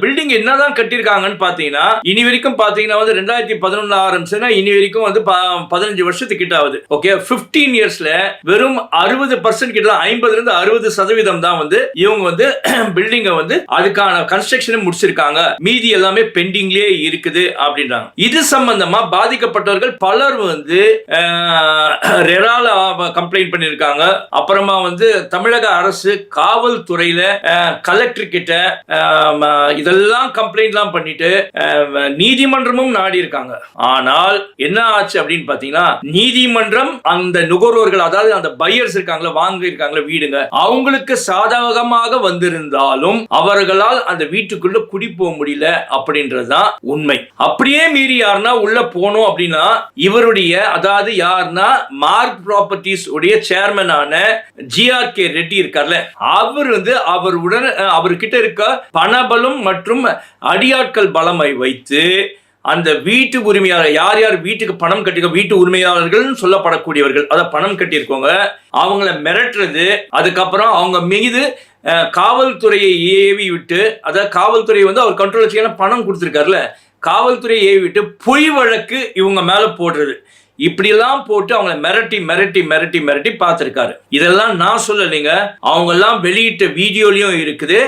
Building என்னதான் கட்டியிருக்காங்கன்னு பாத்தீங்கன்னா இனி வரைக்கும் பாத்தீங்கன்னா வந்து 2011 ஆரம்பிச்சுன்னா இனி வரைக்கும் வந்து 15 வருஷத்துக்கிட்ட ஆகுது. ஓகே, 15 இயர்ஸ்ல வெறும் 60% கிட்ட 50-60% தான் வந்து இவங்க வந்து பில்டிங்கை வந்து அதுக்கான கன்ஸ்ட்ரக்ஷன் முடிச்சிருக்காங்க, மீதி எல்லாமே பெண்டிங்லயே இருக்குது அப்படின்றாங்க. இது சம்பந்தமா பாதிக்கப்பட்டவர்கள் பலர் வந்து ரெரால கம்ப்ளைண்ட் பண்ணிருக்காங்க. அப்புறமா வந்து தமிழக அரசு காவல்துறையில கலெக்டர் கிட்ட இதெல்லாம் கம்ப்ளைண்ட்லாம் பண்ணிட்டு நீதிமன்றமும் நாடி இருக்காங்க. ஆனால் என்ன ஆச்சு அப்படின்னு பாத்தீங்கன்னா நீதிமன்றம் அந்த நுகர்வோர்கள், அதாவது அந்த பையர்ஸ் இருக்காங்களா, வாங்க இருக்காங்களா வீடுங்க, அவங்களுக்கு சாதகமாக வந்திருந்தாலும் அவர்களால் அந்த வீட்டுக்குள்ள குடி போக முடியல அப்படின்றதுதான் உண்மை. அப்படியே மீறி யாருன்னா உள்ள போனோம் அப்படின்னா இவருடைய, அதாவது யாருன்னா மார்க் ப்ராப்பர்ட்டிஸ் உடைய சேர்மனான GRK ரெட்டி இருக்கார்ல, அவர் வந்து அவர்கிட்ட இருக்க பணபலம் மற்றும் அடியாட்கள் பலமை வைத்து அந்த வீட்டு உரிமையாளர், யார் யார் வீட்டுக்கு பணம் கட்டிக்க, வீட்டு உரிமையாளர்கள் சொல்லப்படக்கூடியவர்கள், அத பணம் கட்டியிருக்கோங்க, அவங்கள மிரட்டுறது, அதுக்கப்புறம் அவங்க மீது காவல்துறையை ஏவி விட்டு, அதாவது காவல்துறை வந்து அவர் கண்ட்ரோல் வச்சுக்கான பணம் கொடுத்திருக்காருல, காவல்துறையை ஏவி விட்டு பொய் வழக்கு இவங்க மேல போடுறது, இப்படியெல்லாம் போட்டு அவங்களை மிரட்டி மிரட்டி மிரட்டி மிரட்டி பார்த்திருக்காரு. இதெல்லாம் நான் சொல்லலைங்க, அவங்க எல்லாம் வெளியிட்ட வீடியோலயும் இருக்குது.